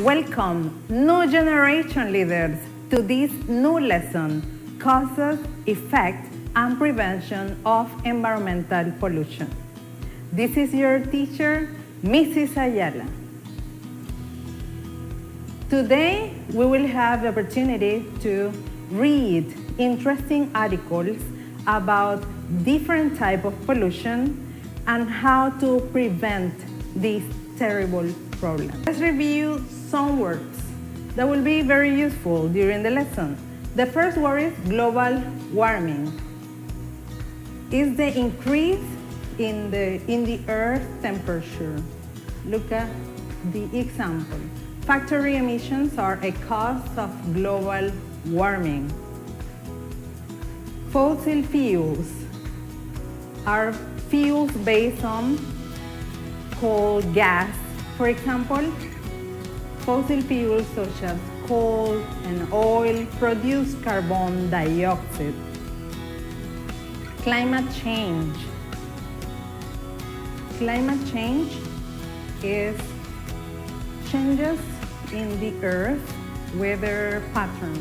Welcome, new generation leaders, to this new lesson, Causes, Effects, and Prevention of Environmental Pollution. This is your teacher, Mrs. Ayala. Today, we will have the opportunity to read interesting articles about different types of pollution and how to prevent this terrible problem. Let's review some words that will be very useful during the lesson. The first word is global warming. It's the increase in the Earth's temperature. Look at the example. Factory emissions are a cause of global warming. Fossil fuels are fuels based on coal, gas. For example, fossil fuels such as coal and oil produce carbon dioxide. Climate change. Climate change is changes in the Earth weather pattern.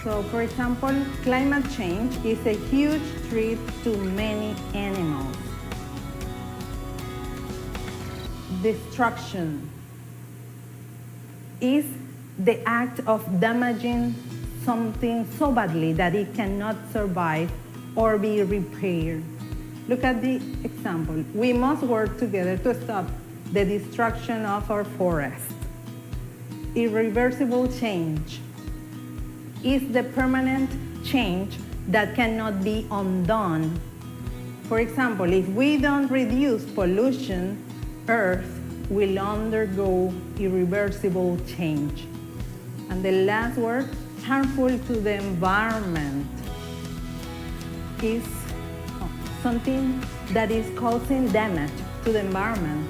So, for example, climate change is a huge threat to many animals. Destruction is the act of damaging something so badly that it cannot survive or be repaired. Look at the example. We must work together to stop the destruction of our forest. Irreversible change is the permanent change that cannot be undone. For example, if we don't reduce pollution, Earth will undergo irreversible change. And the last word, harmful to the environment, is something that is causing damage to the environment.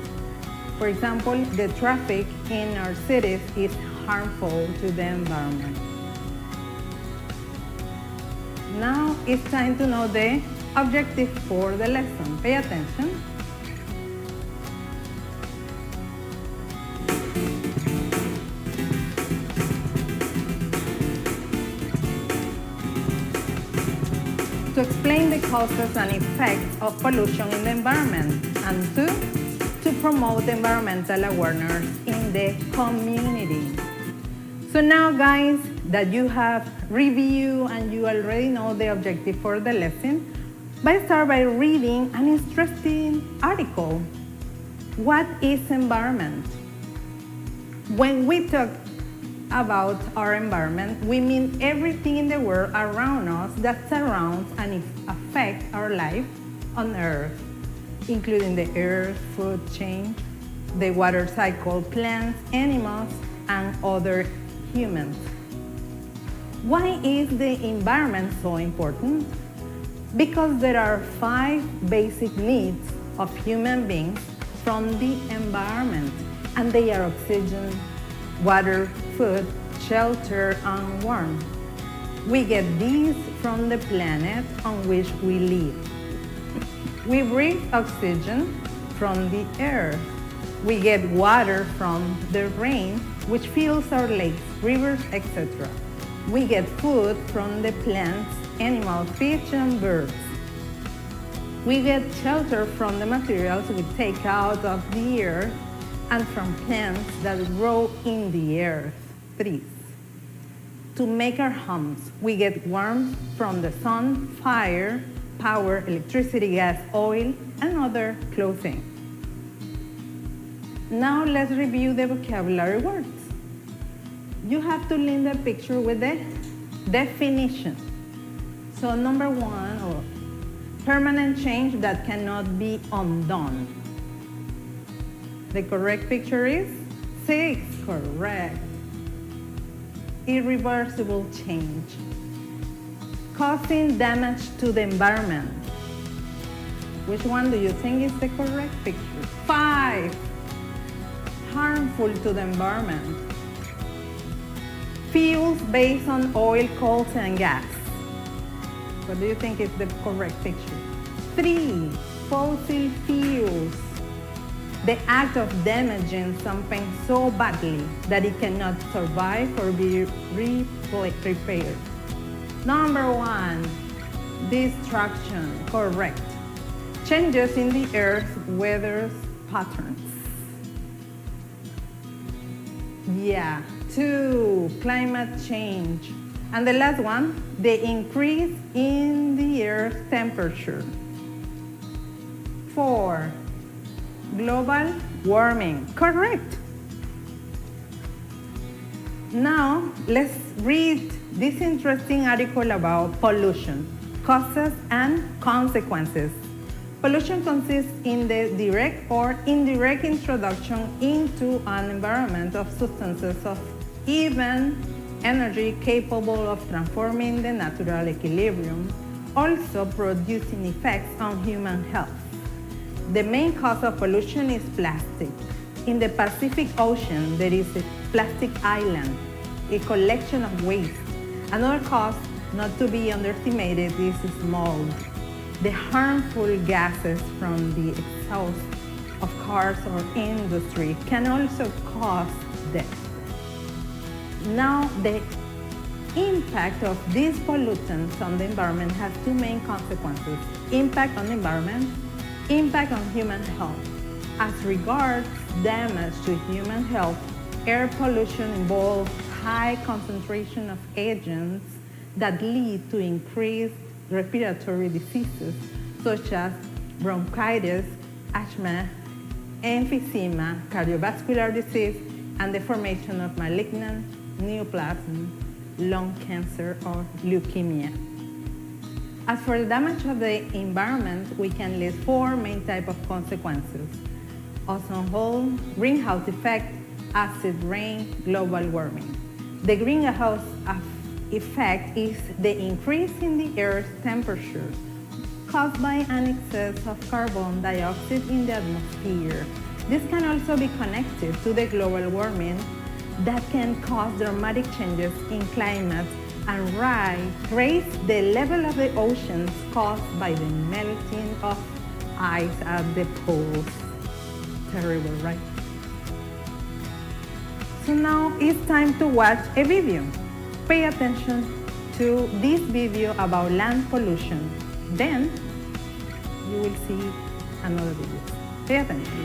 For example, the traffic in our cities is harmful to the environment. Now it's time to know the objective for the lesson. Pay attention. To explain the causes and effects of pollution in the environment, and to promote environmental awareness in the community. So now, guys, that you have reviewed and you already know the objective for the lesson, let's start by reading an interesting article. What is environment? When we talk about our environment, we mean everything in the world around us that surrounds and affects our life on Earth, including the air, food chain, the water cycle, plants, animals, and other humans. Why is the environment so important? Because there are 5 basic needs of human beings from the environment, and they are oxygen, water, food, shelter, and warmth. We get these from the planet on which we live. We breathe oxygen from the air. We get water from the rain, which fills our lakes, rivers, etc. We get food from the plants, animals, fish, and birds. We get shelter from the materials we take out of the earth and from plants that grow in the earth, trees. To make our homes, we get warmth from the sun, fire, power, electricity, gas, oil, and other clothing. Now let's review the vocabulary words. You have to link the picture with the definition. So number 1, permanent change that cannot be undone. The correct picture is 6, correct. Irreversible change, causing damage to the environment. Which one do you think is the correct picture? 5, harmful to the environment. Fuels based on oil, coal, and gas. What do you think is the correct picture? 3, fossil fuels. the act of damaging something so badly that it cannot survive or be repaired. Number 1, destruction, correct. Changes in the Earth's weather patterns. Yeah. 2, climate change. And the last one, the increase in the Earth's temperature. 4, global warming, correct. Now, let's read this interesting article about pollution, causes and consequences. Pollution consists in the direct or indirect introduction into an environment of substances of even energy capable of transforming the natural equilibrium, also producing effects on human health. The main cause of pollution is plastic. In the Pacific Ocean, there is a plastic island, a collection of waste. Another cause not to be underestimated is smoke. The harmful gases from the exhaust of cars or industry can also cause death. Now, the impact of these pollutants on the environment has 2 main consequences: impact on the environment, impact on human health. As regards damage to human health, air pollution involves high concentration of agents that lead to increased respiratory diseases such as bronchitis, asthma, emphysema, cardiovascular disease, and the formation of malignant neoplasm, lung cancer, or leukemia. As for the damage of the environment, we can list 4 main types of consequences: ozone hole, greenhouse effect, acid rain, global warming. The greenhouse effect is the increase in the Earth's temperature caused by an excess of carbon dioxide in the atmosphere. This can also be connected to the global warming that can cause dramatic changes in climate and raise the level of the oceans caused by the melting of ice at the poles. Terrible, right? So now it's time to watch a video. Pay attention to this video about land pollution. Then you will see another video. Pay attention.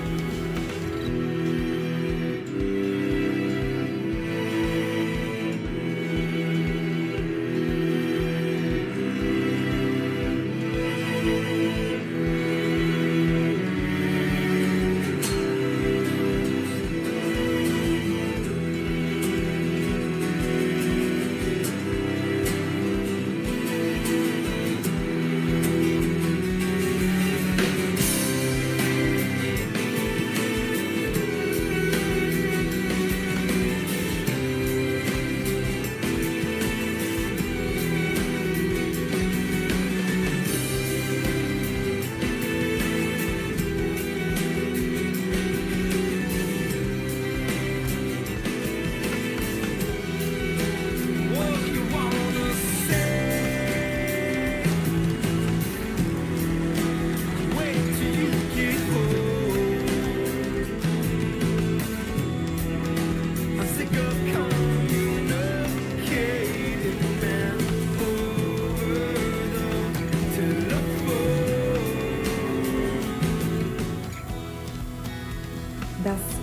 That's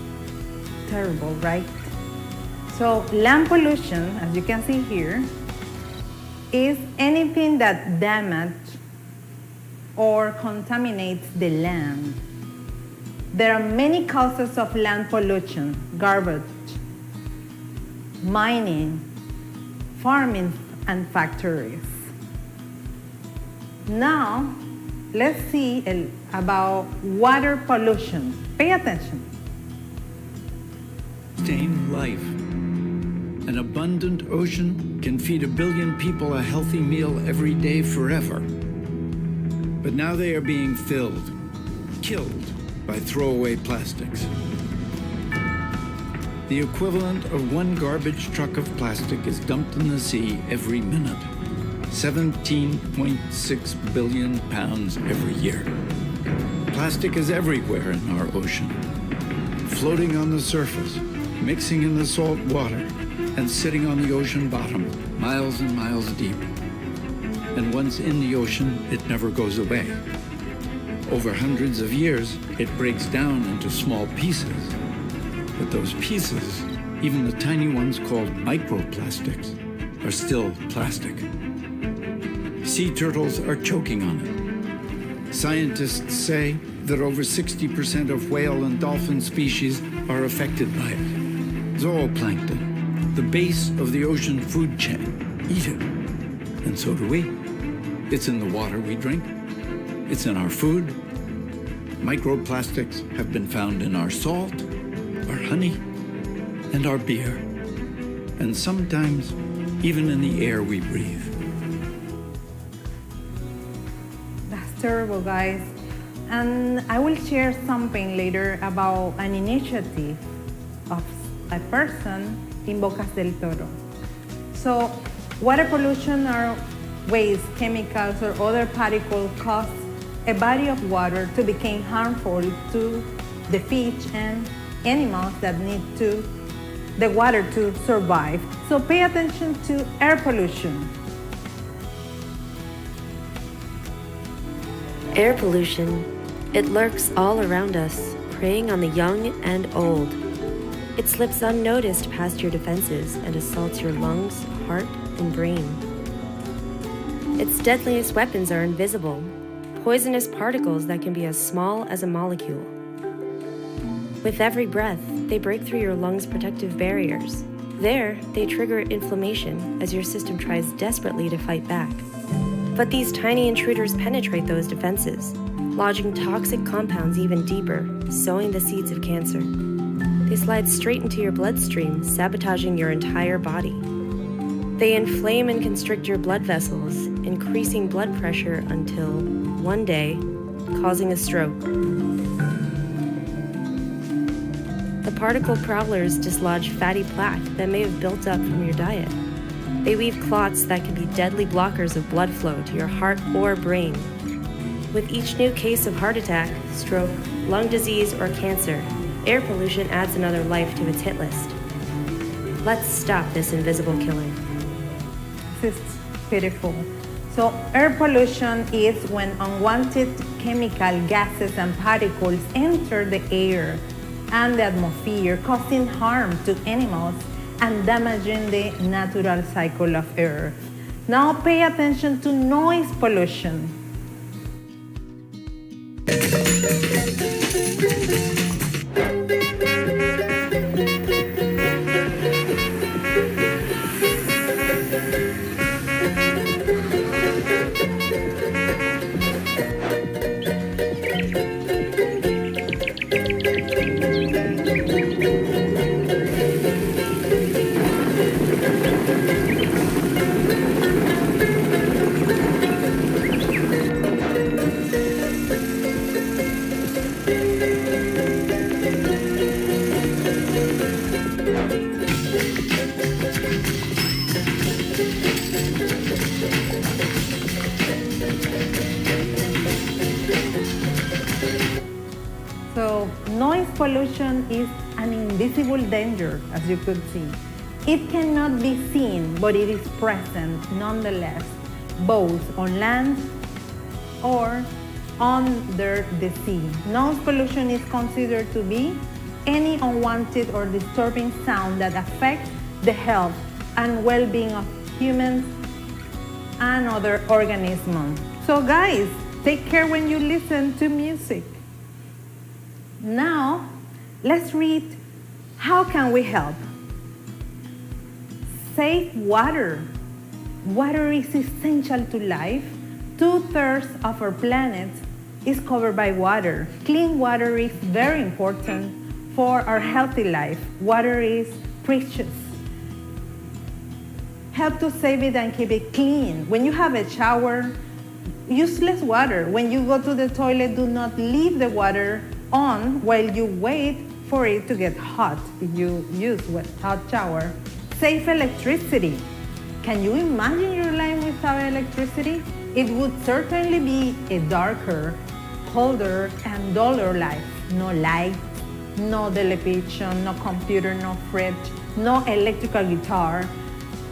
terrible, right? So land pollution, as you can see here, is anything that damages or contaminates the land. There are many causes of land pollution: garbage, mining, farming, and factories. Now, let's see about water pollution. Pay attention. Sustain life. An abundant ocean can feed 1 billion people a healthy meal every day forever. But now they are being killed by throwaway plastics. The equivalent of 1 garbage truck of plastic is dumped in the sea every minute. 17.6 billion pounds every year. Plastic is everywhere in our ocean, floating on the surface, mixing in the salt water, and sitting on the ocean bottom, miles and miles deep. And once in the ocean, it never goes away. Over hundreds of years, it breaks down into small pieces. But those pieces, even the tiny ones called microplastics, are still plastic. Sea turtles are choking on it. Scientists say that over 60% of whale and dolphin species are affected by it. Zooplankton, the base of the ocean food chain, eat it. And so do we. It's in the water we drink. It's in our food. Microplastics have been found in our salt, our honey, and our beer. And sometimes even in the air we breathe. That's terrible, guys. And I will share something later about an initiative of a person in Bocas del Toro. So, water pollution are waste, chemicals, or other particles cause a body of water to become harmful to the fish and animals that need the water to survive. So pay attention to air pollution. Air pollution, it lurks all around us, preying on the young and old. It slips unnoticed past your defenses and assaults your lungs, heart, and brain. Its deadliest weapons are invisible, poisonous particles that can be as small as a molecule. With every breath, they break through your lungs' protective barriers. There, they trigger inflammation as your system tries desperately to fight back. But these tiny intruders penetrate those defenses, lodging toxic compounds even deeper, sowing the seeds of cancer. They slide straight into your bloodstream, sabotaging your entire body. They inflame and constrict your blood vessels, increasing blood pressure until, one day, causing a stroke. The particle prowlers dislodge fatty plaque that may have built up from your diet. They weave clots that can be deadly blockers of blood flow to your heart or brain. With each new case of heart attack, stroke, lung disease, or cancer, air pollution adds another life to its hit list. Let's stop this invisible killer. This is pitiful. So air pollution is when unwanted chemical gases and particles enter the air and the atmosphere, causing harm to animals and damaging the natural cycle of Earth. Now pay attention to noise pollution. So noise pollution is an invisible danger, as you could see. It cannot be seen, but it is present nonetheless, both on land or under the sea. Noise pollution is considered to be any unwanted or disturbing sound that affects the health and well-being of humans and other organisms. So guys, take care when you listen to music. Now, let's read how can we help. Save water. Water is essential to life. 2/3 of our planet is covered by water. Clean water is very important for our healthy life. Water is precious. Help to save it and keep it clean. When you have a shower, use less water. When you go to the toilet, do not leave the water on while you wait for it to get hot if you use a hot shower. Save electricity. Can you imagine your life without electricity? It would certainly be a darker, colder and duller life. No light, no television, no computer, no fridge, no electrical guitar,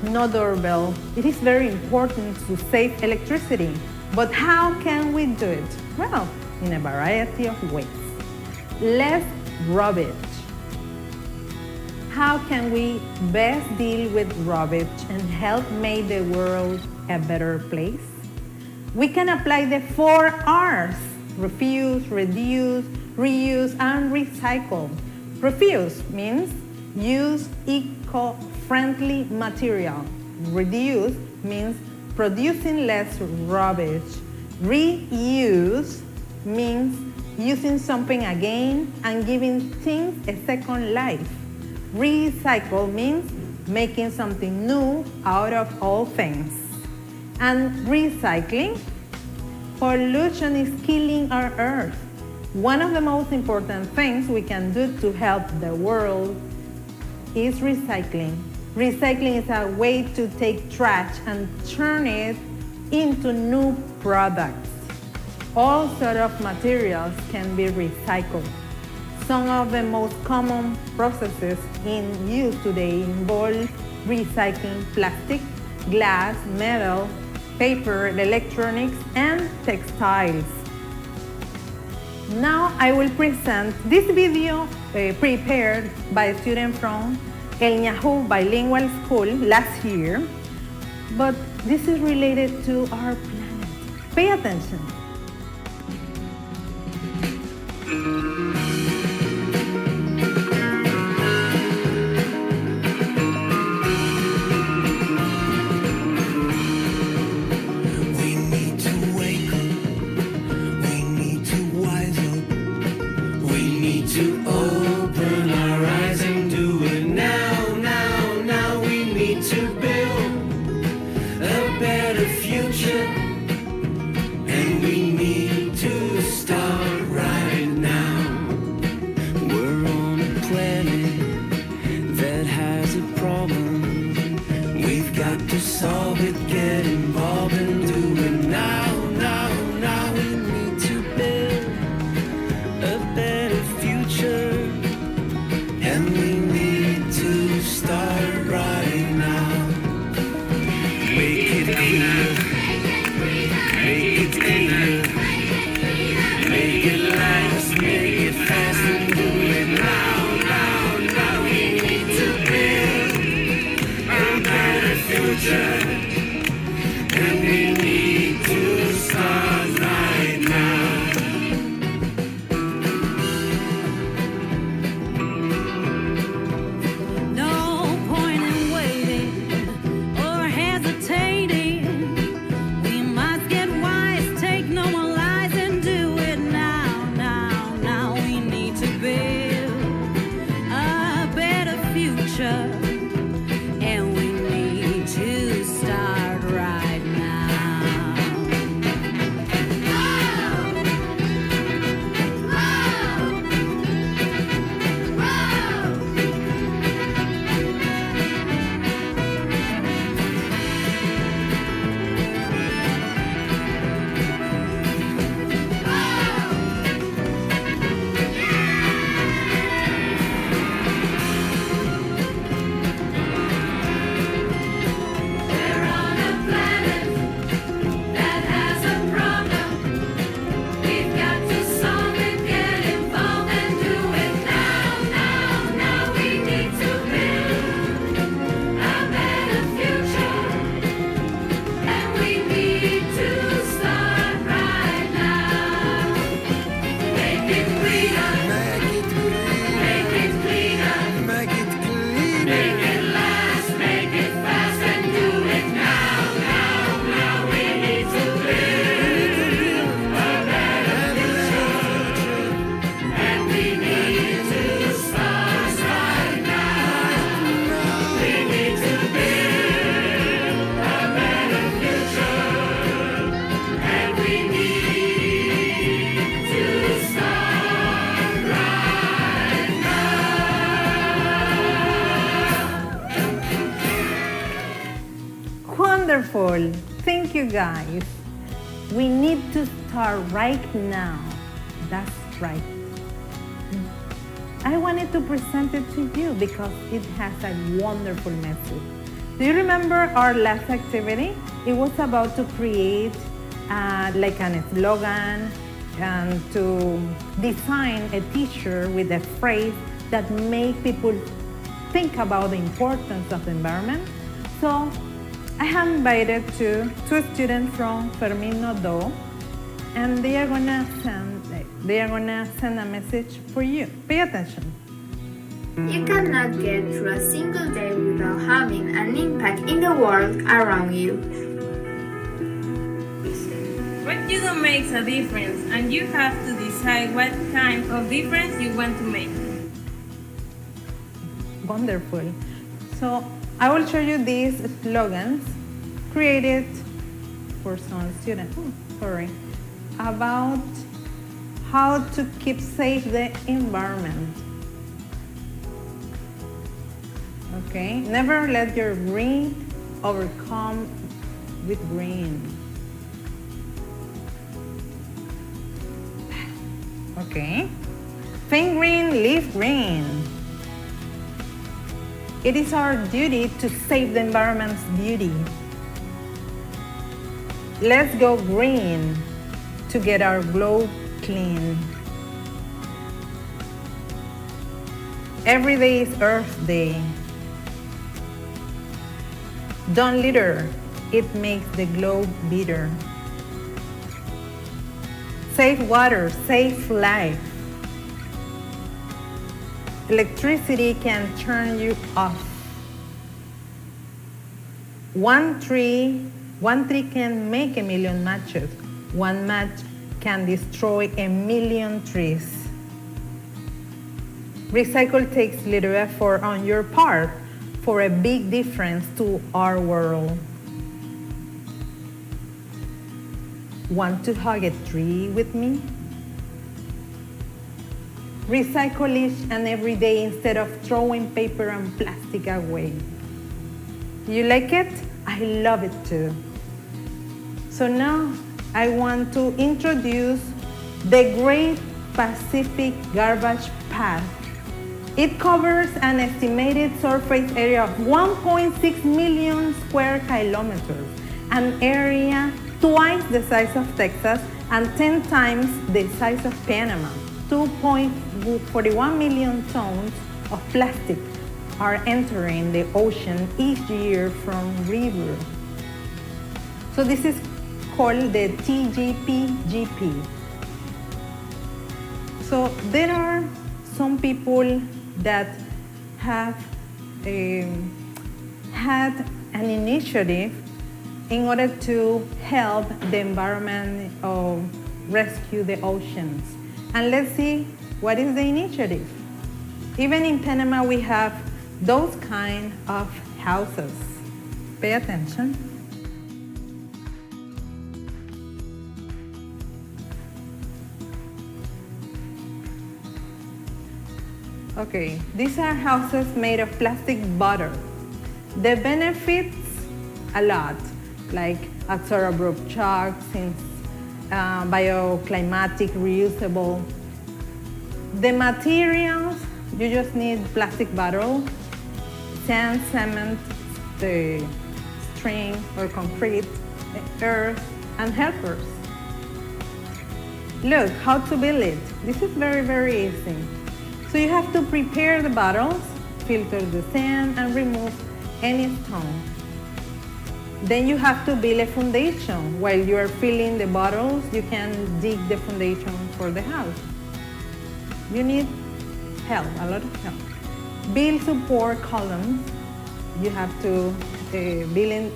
no doorbell. It is very important to save electricity. But how can we do it? Well, in a variety of ways. Less rubbish. How can we best deal with rubbish and help make the world a better place? We can apply the 4 R's: refuse, reduce, reuse, and recycle. Refuse means use eco-friendly material. Reduce means producing less rubbish. Reuse means using something again and giving things a second life. Recycle means making something new out of all things. And recycling, pollution is killing our earth. One of the most important things we can do to help the world is recycling. Recycling is a way to take trash and turn it into new products. All sorts of materials can be recycled. Some of the most common processes in use today involve recycling plastic, glass, metal, paper, electronics, and textiles. Now I will present this video prepared by a student from El Bilingual School last year, but this is related to our planet. Pay attention. Wonderful. Thank you, guys. We need to start right now. That's right. I wanted to present it to you because it has a wonderful message. Do you remember our last activity? It was about to create like a slogan and to design a t-shirt with a phrase that make people think about the importance of the environment. So I have invited two students from Fermino Do, and they are gonna send a message for you. Pay attention. You cannot get through a single day without having an impact in the world around you. What you do makes a difference, and you have to decide what kind of difference you want to make. Wonderful. So I will show you these slogans created for some students. About how to keep safe the environment. Okay, never let your green overcome with green. Okay, think green, live green. It is our duty to save the environment's beauty. Let's go green to get our globe clean. Every day is Earth Day. Don't litter, it makes the globe bitter. Save water, save life. Electricity can turn you off. One tree can make 1,000,000 matches. One match can destroy 1,000,000 trees. Recycle takes little effort on your part for a big difference to our world. Want to hug a tree with me? Recycle each and every day instead of throwing paper and plastic away. You like it? I love it too. So now I want to introduce the Great Pacific Garbage Patch. It covers an estimated surface area of 1.6 million square kilometers, an area twice the size of Texas and 10 times the size of Panama. 2.41 million tons of plastic are entering the ocean each year from rivers. So this is called the TGPGP. So there are some people that have had an initiative in order to help the environment or rescue the oceans. And let's see what is the initiative. Even in Panama, we have those kind of houses. Pay attention. Okay, these are houses made of plastic bottle. The benefits a lot, like absorbable chalk, since bioclimatic, reusable. The materials, you just need plastic bottle, sand, cement, the string or concrete, earth, and helpers. Look how to build it. This is very, very easy. So you have to prepare the bottles, filter the sand, and remove any stone. Then you have to build a foundation. While you are filling the bottles, you can dig the foundation for the house. You need help, a lot of help. Build support columns. You have to build in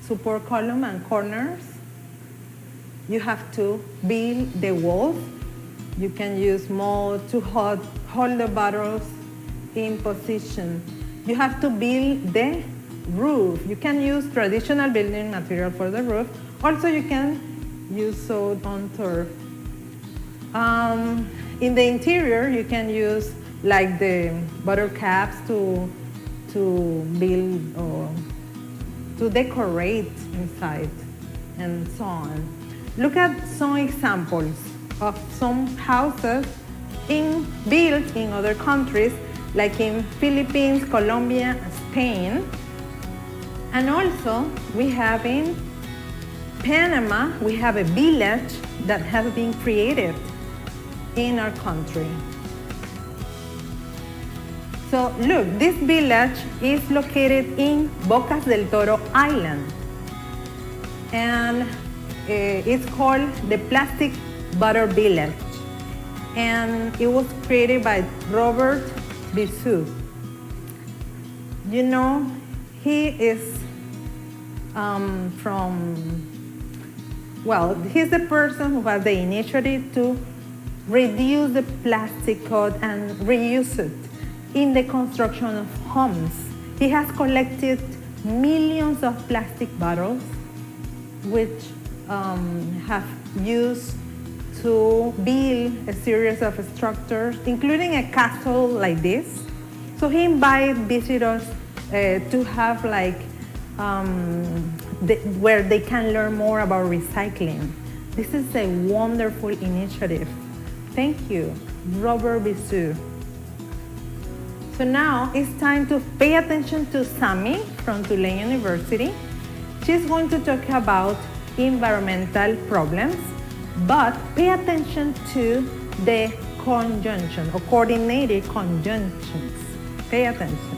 support column and corners. You have to build the walls. You can use mold to hold the bottles in position. You have to build the roof. You can use traditional building material for the roof. Also, you can use sod on turf. In the interior, you can use like the bottle caps to build or to decorate inside and so on. Look at some examples. of some houses built in other countries, like in Philippines, Colombia, Spain. And also, we have in Panama, we have a village that has been created in our country. So look, this village is located in Bocas del Toro Island. And it's called the Plastic Butter Village. And it was created by Robert Bisou. You know, he is he's the person who has the initiative to reduce the plastic code and reuse it in the construction of homes. He has collected millions of plastic bottles, which have used to build a series of structures, including a castle like this. So he invited visitors to have where they can learn more about recycling. This is a wonderful initiative. Thank you, Robert Bisou. So now it's time to pay attention to Sammy from Tulane University. She's going to talk about environmental problems, but pay attention to the conjunction or coordinated conjunctions. Pay attention.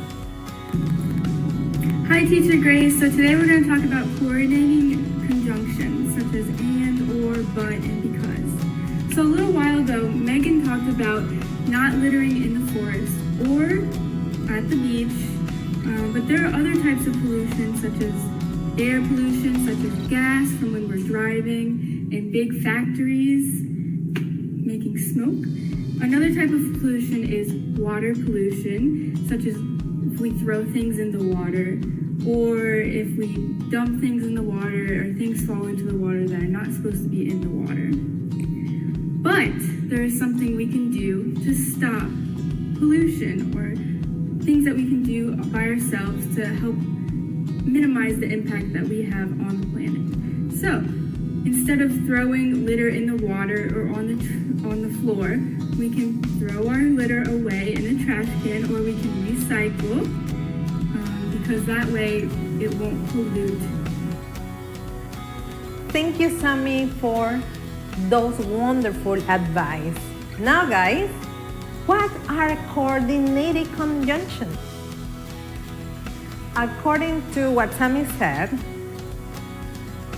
Hi, Teacher Grace. So today we're going to talk about coordinating conjunctions such as and, or, but, and because. So a little while ago, Megan talked about not littering in the forest or at the beach, but there are other types of pollution such as air pollution, such as gas from when we're driving, and big factories making smoke. Another type of pollution is water pollution, such as if we throw things in the water, or if we dump things in the water, or things fall into the water that are not supposed to be in the water. But there is something we can do to stop pollution, or things that we can do by ourselves to help minimize the impact that we have on the planet. So, instead of throwing litter in the water or on the floor, we can throw our litter away in a trash can, or we can recycle, because that way it won't pollute. Thank you, Sammy, for those wonderful advice. Now, guys, what are coordinated conjunctions? According to what Sammy said,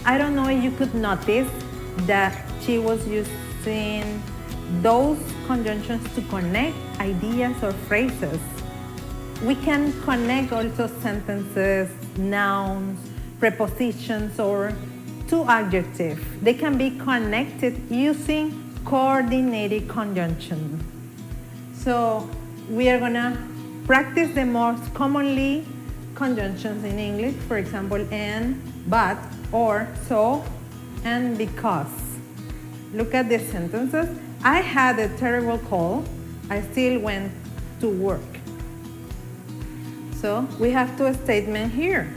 I don't know if you could notice that she was using those conjunctions to connect ideas or phrases. We can connect also sentences, nouns, prepositions, or two adjectives. They can be connected using coordinated conjunction. So we are gonna practice the most commonly conjunctions in English, for example, and, but, or, so, and because. Look at the sentences. I had a terrible cold. I still went to work. So we have two statements here,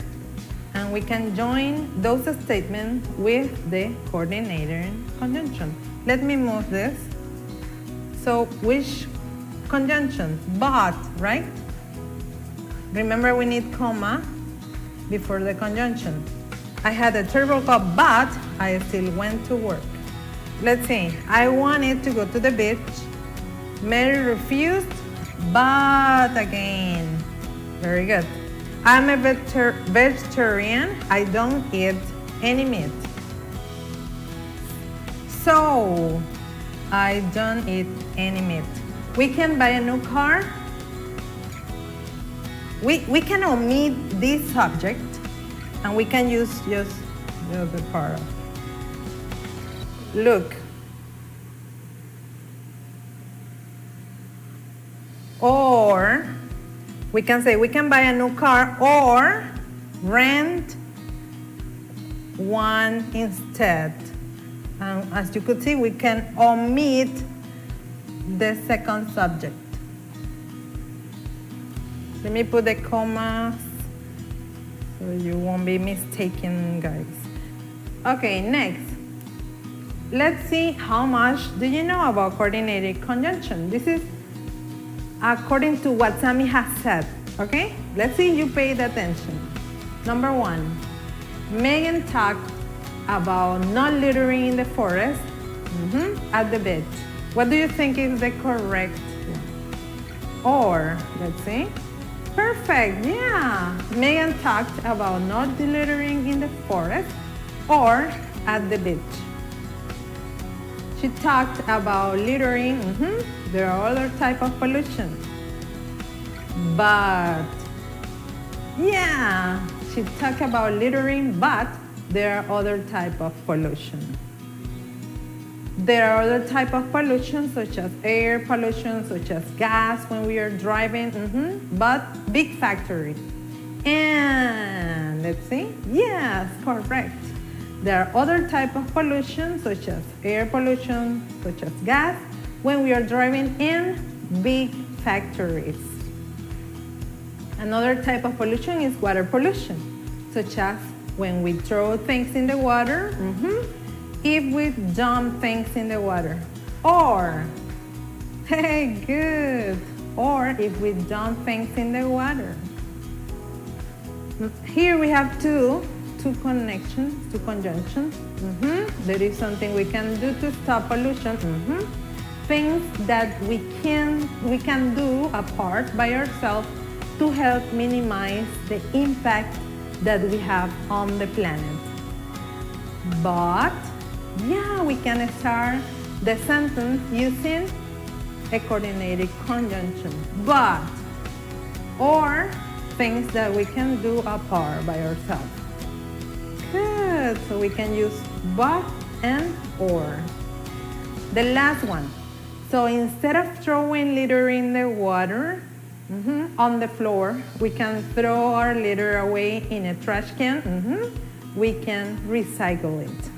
and we can join those statements with the coordinated conjunction. Let me move this. So which conjunction? But, right? Remember, we need comma before the conjunction. I had a terrible cold, but I still went to work. Let's see. I wanted to go to the beach. Mary refused, but again. Very good. I'm a vegetarian. I don't eat any meat. So, I don't eat any meat. We can buy a new car. We can omit this subject, and we can use just the other part. Look. Or we can say we can buy a new car or rent one instead. As you could see, we can omit the second subject. Let me put the commas so you won't be mistaken, guys. Okay, next. let's see how much do you know about coordinated conjunction. This is according to what Sammy has said, okay? Let's see if you paid attention. Number 1, Megan talked about not littering in the forest at the beach. What do you think is the correct one? Or, let's see. Perfect, yeah. Megan talked about not littering in the forest or at the beach. She talked about littering. There are other type of pollution. But, yeah, she talked about littering, but there are other type of pollution. There are other type of pollution, such as air pollution, such as gas when we are driving, but big factories. And let's see, yes, correct. There are other type of pollution, such as air pollution, such as gas, when we are driving in big factories. Another type of pollution is water pollution, such as when we throw things in the water, if we dump things in the water, or, hey, good, or if we dump things in the water. Here we have two connections, two conjunctions. There is something we can do to stop pollution. Things that we can do apart by ourselves to help minimize the impact that we have on the planet. But, yeah, we can start the sentence using a coordinated conjunction. But, or things that we can do apart by ourselves. Good, so we can use but and or. The last one. So instead of throwing litter in the water, on the floor, we can throw our litter away in a trash can. We can recycle it.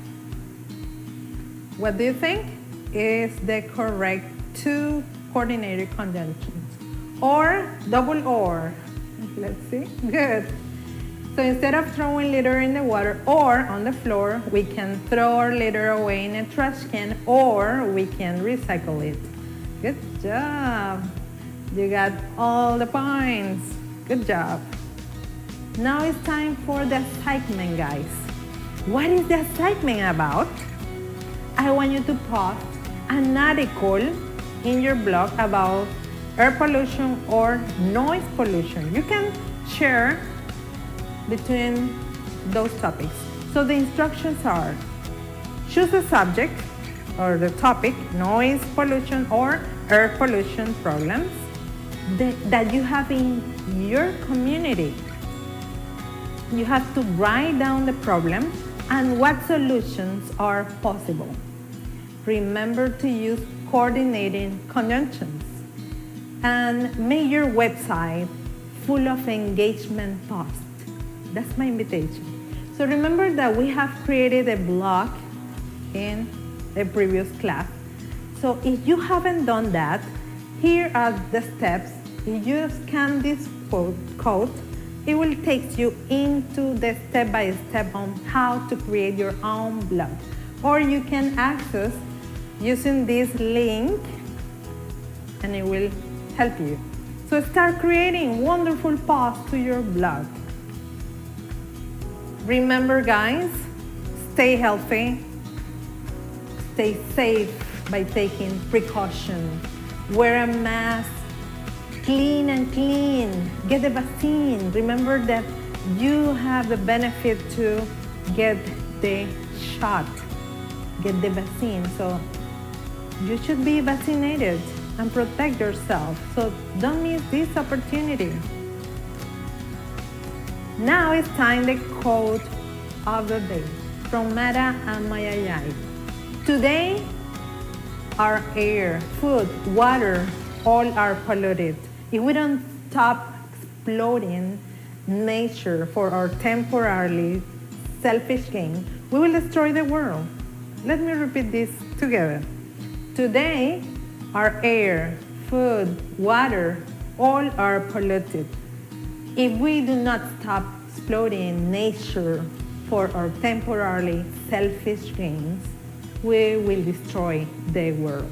What do you think is the correct two coordinated conjunctions? Or, double or. Let's see. Good. So instead of throwing litter in the water or on the floor, we can throw our litter away in a trash can, or we can recycle it. Good job. You got all the points. Good job. Now it's time for the assignment, guys. What is the assignment about? I want you to post an article in your blog about air pollution or noise pollution. You can share between those topics. So the instructions are: choose the subject or the topic, noise pollution or air pollution problems that you have in your community. You have to write down the problem and what solutions are possible. Remember to use coordinating conjunctions and make your website full of engagement posts. That's my invitation. So remember that we have created a blog in a previous class. So if you haven't done that, here are the steps. If you scan this code, it will take you into the step-by-step on how to create your own blog. Or you can access using this link and it will help you. So start creating wonderful posts to your blog. Remember, guys, stay healthy, stay safe by taking precaution, wear a mask, clean and clean, get the vaccine. Remember that you have the benefit to get the shot, get the vaccine. So you should be vaccinated and protect yourself. So don't miss this opportunity. Now it's time the quote of the day from Mara and Mayayay. Today, our air, food, water, all are polluted. If we don't stop exploiting nature for our temporarily selfish gain, we will destroy the world. Let me repeat this together. Today, our air, food, water, all are polluted. If we do not stop exploiting nature for our temporarily selfish gains, we will destroy the world.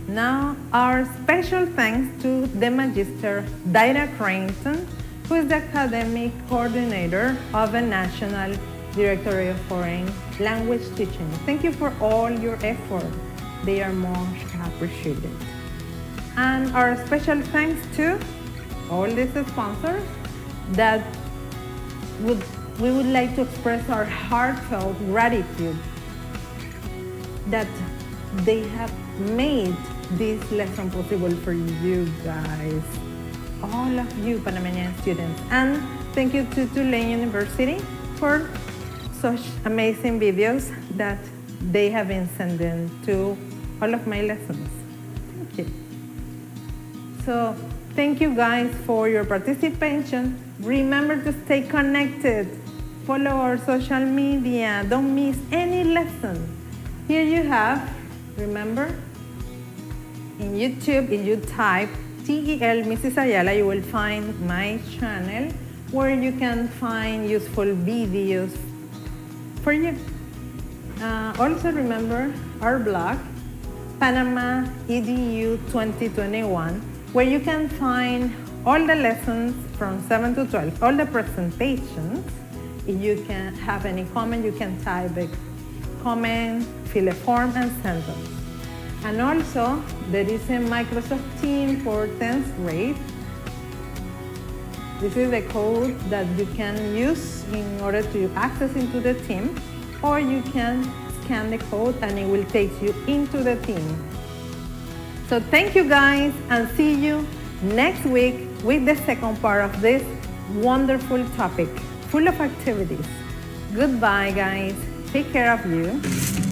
Now, our special thanks to the Magister Grado-13, who is the academic coordinator of the National Directory of Foreign Language Teaching. Thank you for all your effort. They are much appreciated. And our special thanks to all these sponsors that we would like to express our heartfelt gratitude that they have made this lesson possible for you guys, all of you Panamanian students. And thank you to Tulane University for such amazing videos that they have been sending to all of my lessons. Thank you. So thank you guys for your participation. Remember to stay connected. Follow our social media. Don't miss any lesson. Here you have, remember, in YouTube, if you type TEL-MrsAyala, you will find my channel where you can find useful videos for you. Also remember our blog, Panama EDU 2021, where you can find all the lessons from 7 to 12, all the presentations. If you can have any comment, you can type a comment, fill a form, and send them. And also, there is a Microsoft Teams for 10th grade. This is the code that you can use in order to access into the team, or you can scan the code and it will take you into the team. So thank you guys, and see you next week with the second part of this wonderful topic, full of activities. Goodbye guys, take care of you.